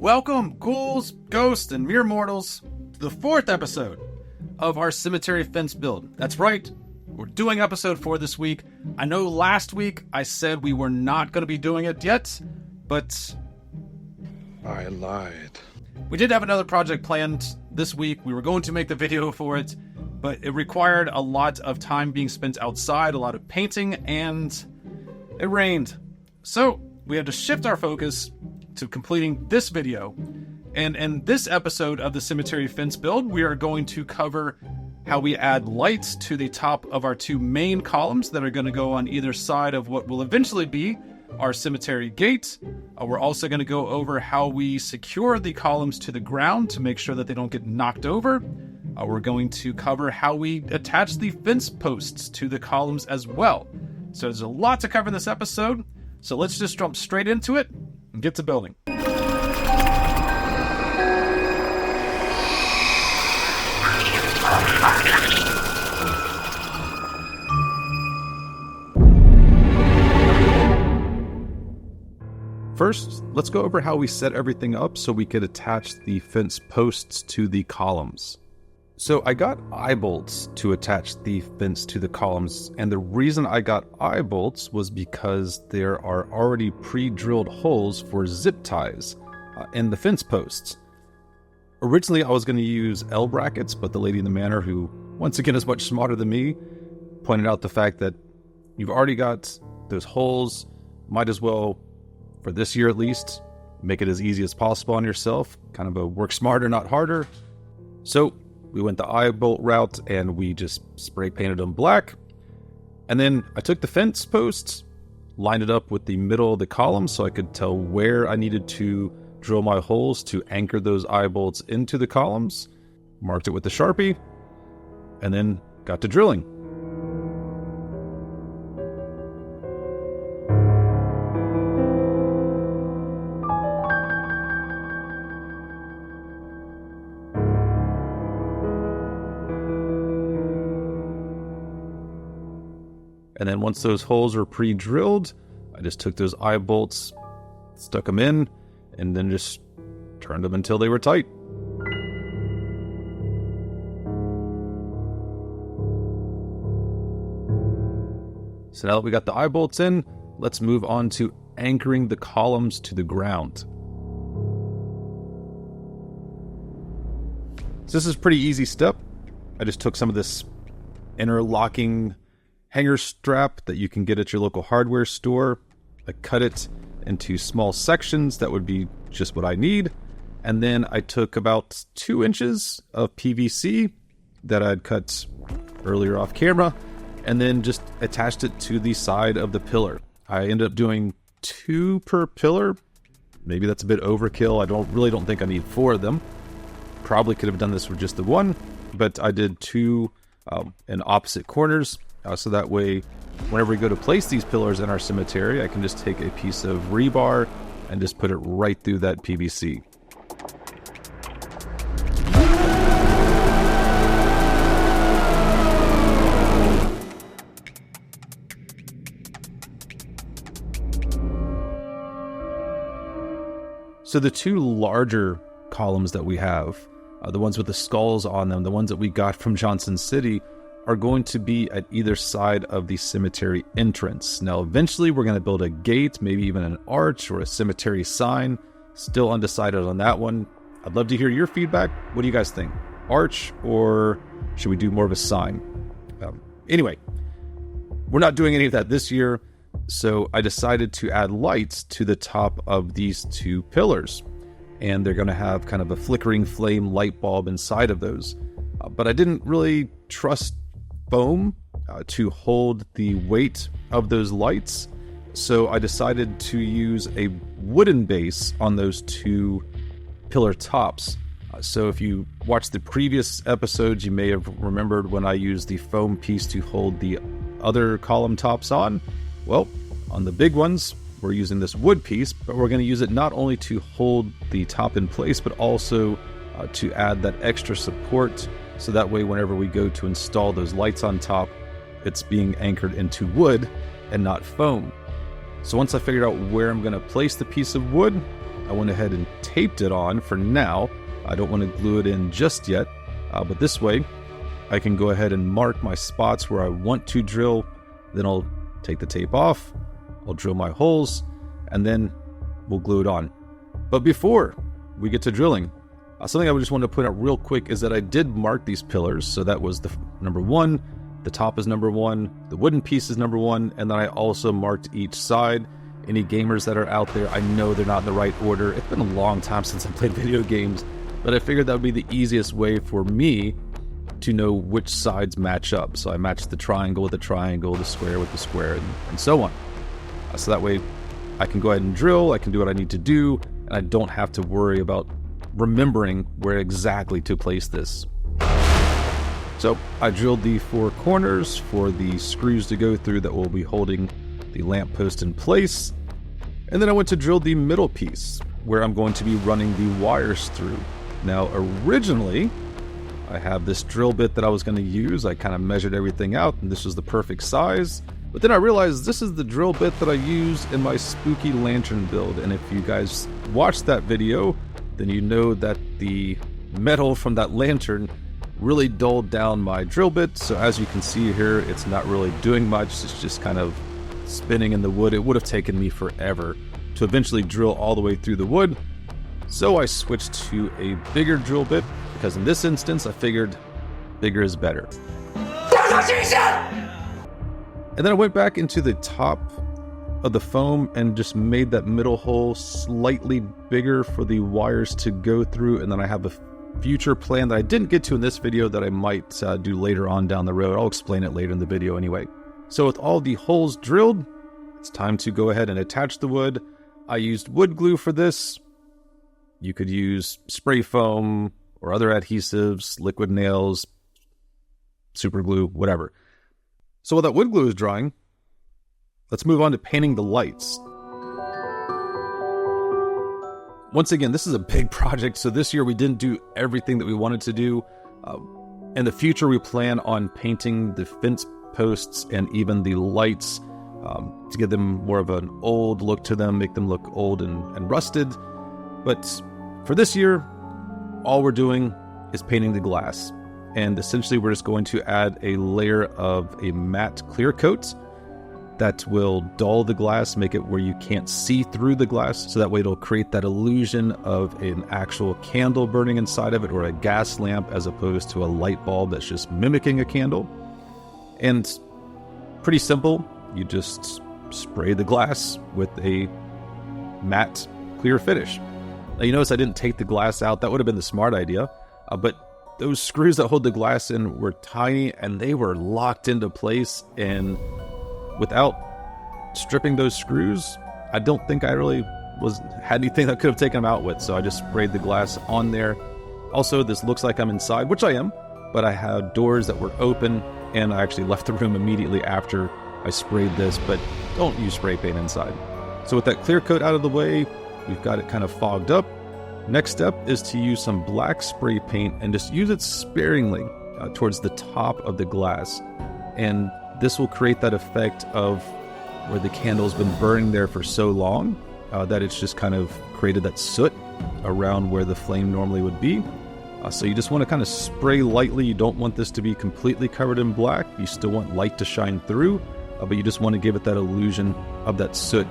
Welcome, ghouls, ghosts, and mere mortals, to the 4th episode of our cemetery fence build. That's right, we're doing episode 4 this week. I know last week I said we were not going to be doing it yet, but I lied. We did have another project planned this week. We were going to make the video for it, but it required a lot of time being spent outside, a lot of painting, and it rained. So we had to shift our focus to completing this video. And in this episode of the cemetery fence build, we are going to cover how we add lights to the top of our 2 main columns that are going to go on either side of what will eventually be our cemetery gate. We're also going to go over how we secure the columns to the ground to make sure that they don't get knocked over. We're going to cover how we attach the fence posts to the columns as well. So there's a lot to cover in this episode. So let's just jump straight into it and get to building. First, let's go over how we set everything up so we could attach the fence posts to the columns. So I got eye bolts to attach the fence to the columns, and the reason I got eye bolts was because there are already pre-drilled holes for zip ties in the fence posts. Originally I was going to use L brackets, but the lady in the manor, who once again is much smarter than me, pointed out the fact that you've already got those holes, might as well, for this year at least, make it as easy as possible on yourself. Kind of a work smarter, not harder. So we went the eye bolt route and we just spray painted them black. And then I took the fence posts, lined it up with the middle of the column so I could tell where I needed to drill my holes to anchor those eye bolts into the columns, marked it with the Sharpie, and then got to drilling. And then once those holes are pre-drilled, I just took those eye bolts, stuck them in, and then just turned them until they were tight. So now that we got the eye bolts in, let's move on to anchoring the columns to the ground. So this is a pretty easy step. I just took some of this interlocking hanger strap that you can get at your local hardware store. I cut it into small sections that would be just what I need. And then I took about 2 inches of PVC that I'd cut earlier off camera and then just attached it to the side of the pillar. I ended up doing 2 per pillar. Maybe that's a bit overkill. I really don't think I need 4 of them. Probably could have done this with just the 1, but I did 2 in opposite corners. So that way, whenever we go to place these pillars in our cemetery, I can just take a piece of rebar and just put it right through that PVC. So the 2 larger columns that we have, the ones with the skulls on them, the ones that we got from Johnson City, are going to be at either side of the cemetery entrance. Now, eventually we're going to build a gate, maybe even an arch or a cemetery sign. Still undecided on that one. I'd love to hear your feedback. What do you guys think? Arch, or should we do more of a sign? Anyway, we're not doing any of that this year, so I decided to add lights to the top of these 2 pillars. And they're going to have kind of a flickering flame light bulb inside of those. But I didn't really trust foam to hold the weight of those lights, so I decided to use a wooden base on those 2 pillar tops. So if you watched the previous episodes, you may have remembered when I used the foam piece to hold the other column tops on. Well, on the big ones, we're using this wood piece, but we're going to use it not only to hold the top in place, but also to add that extra support. So that way, whenever we go to install those lights on top, it's being anchored into wood and not foam. So once I figured out where I'm going to place the piece of wood, I went ahead and taped it on for now. I don't want to glue it in just yet, but this way I can go ahead and mark my spots where I want to drill. Then I'll take the tape off, I'll drill my holes, and then we'll glue it on. But before we get to drilling, something I just wanted to point out real quick is that I did mark these pillars. So that was the number 1, the top is number 1, the wooden piece is number 1, and then I also marked each side. Any gamers that are out there, I know they're not in the right order. It's been a long time since I played video games, but I figured that would be the easiest way for me to know which sides match up. So I matched the triangle with the triangle, the square with the square, and so on. So that way I can go ahead and drill, I can do what I need to do, and I don't have to worry about remembering where exactly to place this. So I drilled the 4 corners for the screws to go through that will be holding the lamppost in place. And then I went to drill the middle piece where I'm going to be running the wires through. Now originally I have this drill bit that I was going to use. I kind of measured everything out and this was the perfect size. But then I realized this is the drill bit that I used in my spooky lantern build. And if you guys watched that video, then you know that the metal from that lantern really dulled down my drill bit. So as you can see here, it's not really doing much. It's just kind of spinning in the wood. It would have taken me forever to eventually drill all the way through the wood. So I switched to a bigger drill bit because in this instance, I figured bigger is better. And then I went back into the top of the foam and just made that middle hole slightly bigger for the wires to go through. And then I have a future plan that I didn't get to in this video that I might do later on down the road. I'll explain it later in the video anyway. So with all the holes drilled, it's time to go ahead and attach the wood. I used wood glue for this. You could use spray foam or other adhesives, liquid nails, super glue, whatever. So while that wood glue is drying, let's move on to painting the lights. Once again, this is a big project, so this year we didn't do everything that we wanted to do. In the future, we plan on painting the fence posts and even the lights to give them more of an old look to them, make them look old and rusted. But for this year, all we're doing is painting the glass. And essentially, we're just going to add a layer of a matte clear coat that will dull the glass, make it where you can't see through the glass. So that way it'll create that illusion of an actual candle burning inside of it or a gas lamp as opposed to a light bulb that's just mimicking a candle. And pretty simple. You just spray the glass with a matte clear finish. Now you notice I didn't take the glass out. That would have been the smart idea. But those screws that hold the glass in were tiny and they were locked into place, and without stripping those screws, I don't think I really had anything that could have taken them out with, so I just sprayed the glass on there. Also, this looks like I'm inside, which I am, but I had doors that were open, and I actually left the room immediately after I sprayed this, but don't use spray paint inside. So with that clear coat out of the way, we've got it kind of fogged up. Next step is to use some black spray paint and just use it sparingly towards the top of the glass. And this will create that effect of where the candle's been burning there for so long that it's just kind of created that soot around where the flame normally would be. So you just want to kind of spray lightly. You don't want this to be completely covered in black. You still want light to shine through, but you just want to give it that illusion of that soot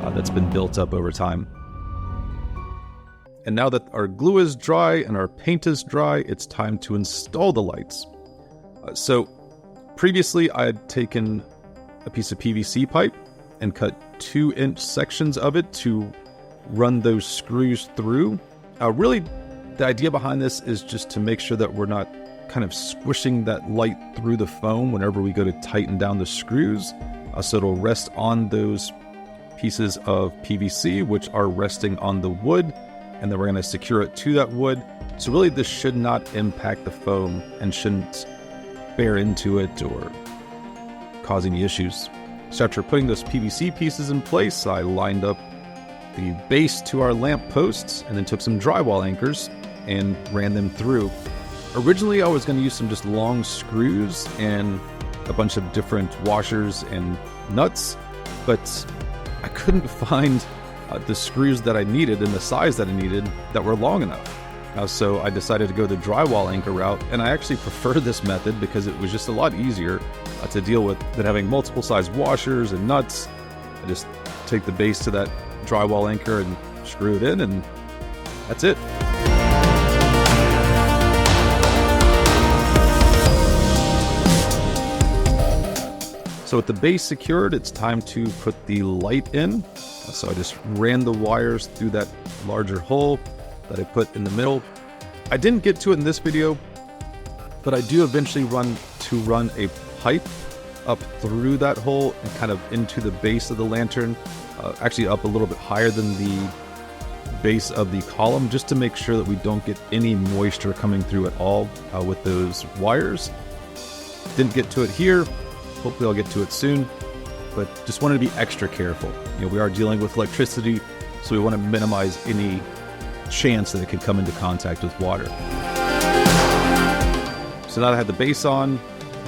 that's been built up over time. And now that our glue is dry and our paint is dry, it's time to install the lights. So previously I had taken a piece of PVC pipe and cut 2-inch sections of it to run those screws through. Really, the idea behind this is just to make sure that we're not kind of squishing that light through the foam whenever we go to tighten down the screws. So it'll rest on those pieces of PVC, which are resting on the wood, and then we're going to secure it to that wood. So really this should not impact the foam and shouldn't bear into it or cause any issues. So after putting those PVC pieces in place, I lined up the base to our lamp posts and then took some drywall anchors and ran them through. Originally I was going to use some just long screws and a bunch of different washers and nuts, but I couldn't find the screws that I needed and the size that I needed that were long enough. So I decided to go the drywall anchor route, and I actually prefer this method because it was just a lot easier to deal with than having multiple size washers and nuts. I just take the base to that drywall anchor and screw it in, and that's it. So with the base secured, it's time to put the light in. So I just ran the wires through that larger hole that I put in the middle. I didn't get to it in this video, but I do eventually run a pipe up through that hole and kind of into the base of the lantern, actually up a little bit higher than the base of the column, just to make sure that we don't get any moisture coming through at all with those wires. Didn't get to it here. Hopefully I'll get to it soon, but just wanted to be extra careful. We are dealing with electricity, so we want to minimize any chance that it could come into contact with water. So now that I have the base on,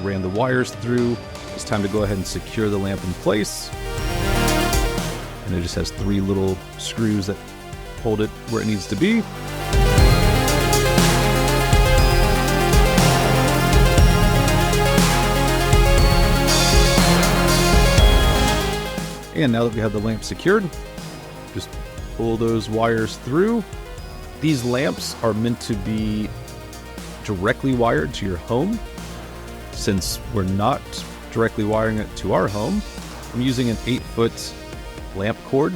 ran the wires through, it's time to go ahead and secure the lamp in place. And it just has 3 little screws that hold it where it needs to be. And now that we have the lamp secured, just pull those wires through. These lamps are meant to be directly wired to your home. Since we're not directly wiring it to our home, I'm using an 8-foot lamp cord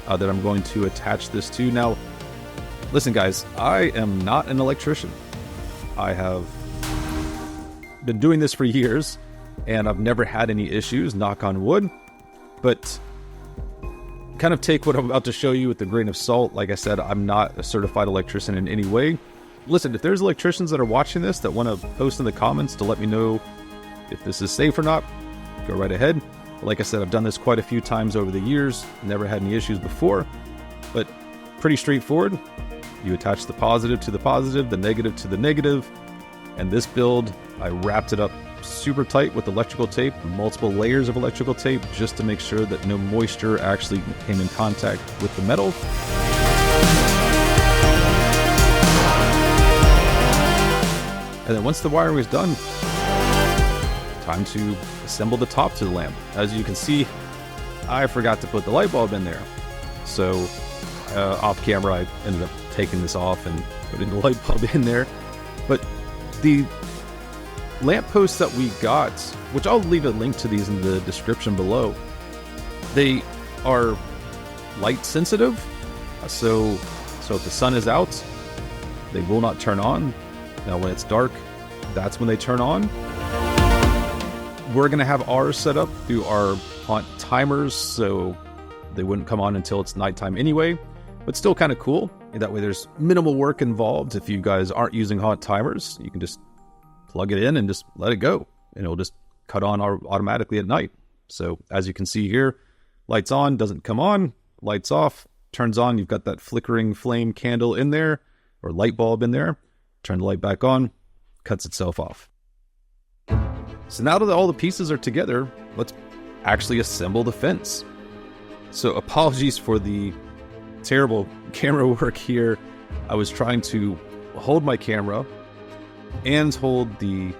that I'm going to attach this to. Now, listen guys, I am not an electrician. I have been doing this for years, and I've never had any issues, knock on wood. But kind of take what I'm about to show you with a grain of salt. Like I said, I'm not a certified electrician in any way. Listen, if there's electricians that are watching this that want to post in the comments to let me know if this is safe or not, go right ahead. Like I said, I've done this quite a few times over the years, never had any issues before, but pretty straightforward. You attach the positive to the positive, the negative to the negative, and this build, I wrapped it up super tight with electrical tape, multiple layers of electrical tape, just to make sure that no moisture actually came in contact with the metal. And then once the wiring is done, time to assemble the top to the lamp. As you can see, I forgot to put the light bulb in there. So off camera, I ended up taking this off and putting the light bulb in there. But the lamp posts that we got, which I'll leave a link to these in the description below, they are light sensitive. So if the sun is out, they will not turn on. Now when it's dark, that's when they turn on. We're going to have ours set up through our haunt timers, so they wouldn't come on until it's nighttime anyway, but still kind of cool. That way there's minimal work involved. If you guys aren't using haunt timers, you can just plug it in and just let it go, and it'll just cut on automatically at night. So as you can see here, lights on, doesn't come on, lights off, turns on. You've got that flickering flame candle in there, or light bulb in there. Turn the light back on, cuts itself off. So now that all the pieces are together, let's actually assemble the fence. So apologies for the terrible camera work here. I was trying to hold my camera and hold the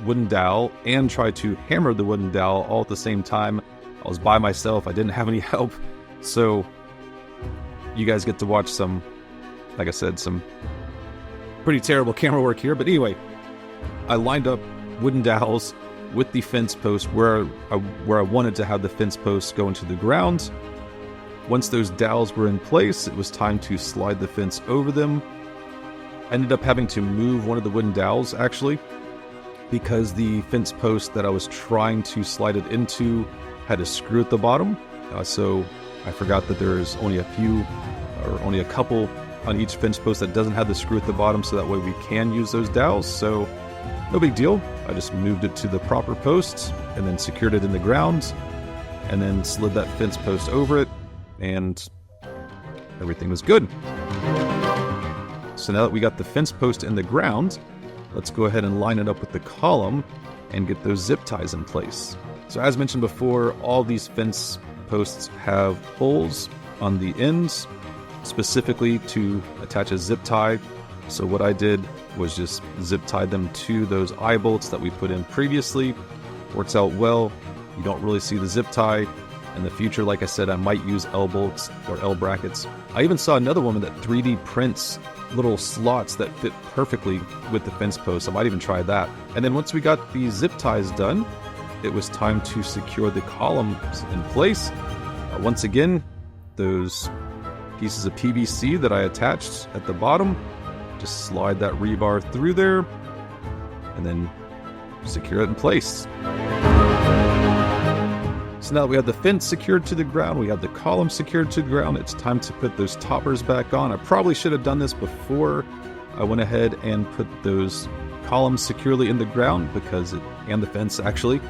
wooden dowel and try to hammer the wooden dowel all at the same time. I was by myself. I didn't have any help. So you guys get to watch some, like I said, some pretty terrible camera work here. But anyway, I lined up wooden dowels with the fence post where I wanted to have the fence posts go into the ground. Once those dowels were in place, it was time to slide the fence over them. I ended up having to move one of the wooden dowels, actually, because the fence post that I was trying to slide it into had a screw at the bottom. So I forgot that there's only a couple on each fence post that doesn't have the screw at the bottom, so that way we can use those dowels. So no big deal. I just moved it to the proper posts and then secured it in the ground and then slid that fence post over it, and everything was good. So now that we got the fence post in the ground, let's go ahead and line it up with the column and get those zip ties in place. So as mentioned before, all these fence posts have holes on the ends, specifically to attach a zip tie. So what I did was just zip tie them to those eye bolts that we put in previously. Works out well. You don't really see the zip tie. In the future, like I said, I might use L bolts or L brackets. I even saw another woman that 3D prints little slots that fit perfectly with the fence posts. I might even try that. And then once we got the zip ties done, it was time to secure the columns in place. Once again, those pieces of PVC that I attached at the bottom, just slide that rebar through there and then secure it in place. So now that we have the fence secured to the ground, we have the column secured to the ground, it's time to put those toppers back on. I probably should have done this before I went ahead and put those columns securely in the ground and the fence actually,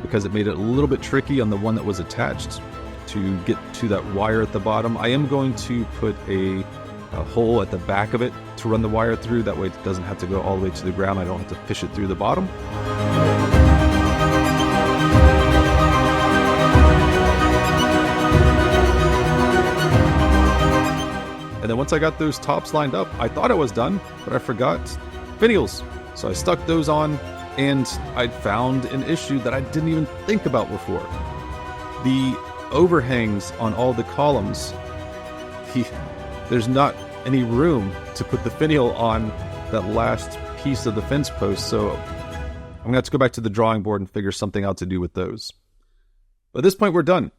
because it made it a little bit tricky on the one that was attached to get to that wire at the bottom. I am going to put a hole at the back of it to run the wire through. That way it doesn't have to go all the way to the ground. I don't have to fish it through the bottom. And then once I got those tops lined up, I thought I was done, but I forgot finials. So I stuck those on, and I found an issue that I didn't even think about before. The overhangs on all the columns, there's not any room to put the finial on that last piece of the fence post, so I'm going to have to go back to the drawing board and figure something out to do with those. But at this point, we're done.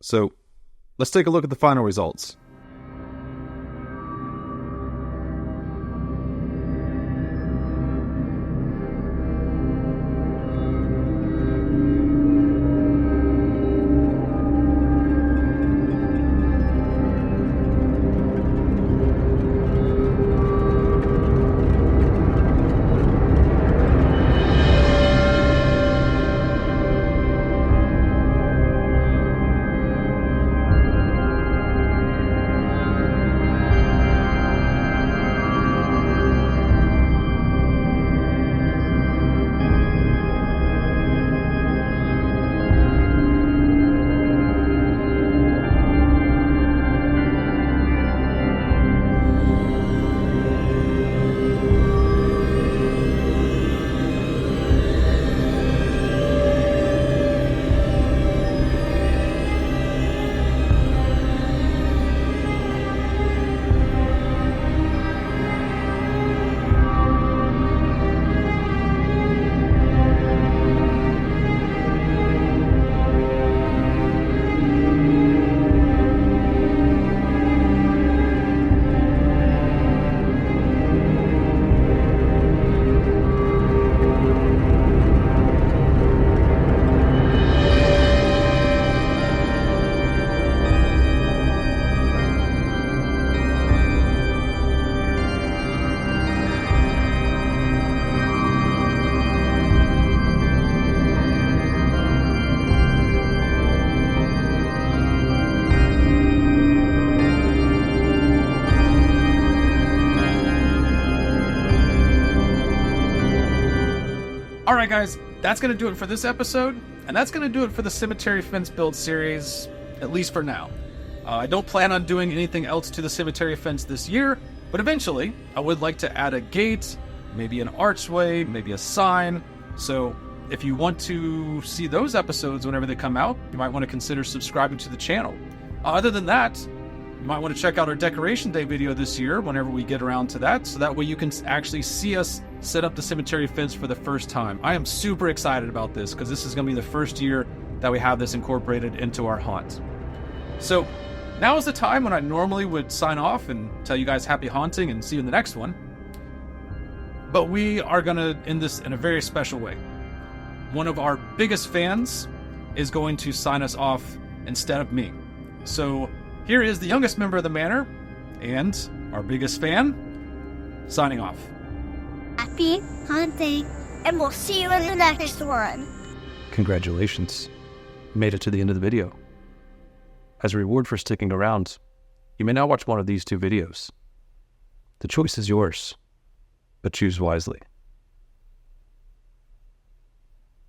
So let's take a look at the final results. Alright guys, that's going to do it for this episode, and that's going to do it for the Cemetery Fence Build series, at least for now. I don't plan on doing anything else to the cemetery fence this year, but eventually I would like to add a gate, maybe an archway, maybe a sign. So if you want to see those episodes whenever they come out, you might want to consider subscribing to the channel. Other than that, you might want to check out our Decoration Day video this year whenever we get around to that, so that way you can actually see us set up the cemetery fence for the first time. I am super excited about this because this is going to be the first year that we have this incorporated into our haunt. So now is the time when I normally would sign off and tell you guys happy haunting and see you in the next one. But we are going to end this in a very special way. One of our biggest fans is going to sign us off instead of me. So here is the youngest member of the manor and our biggest fan signing off. Happy hunting, and we'll see you in the next one. Congratulations. You made it to the end of the video. As a reward for sticking around, you may now watch one of these two videos. The choice is yours, but choose wisely.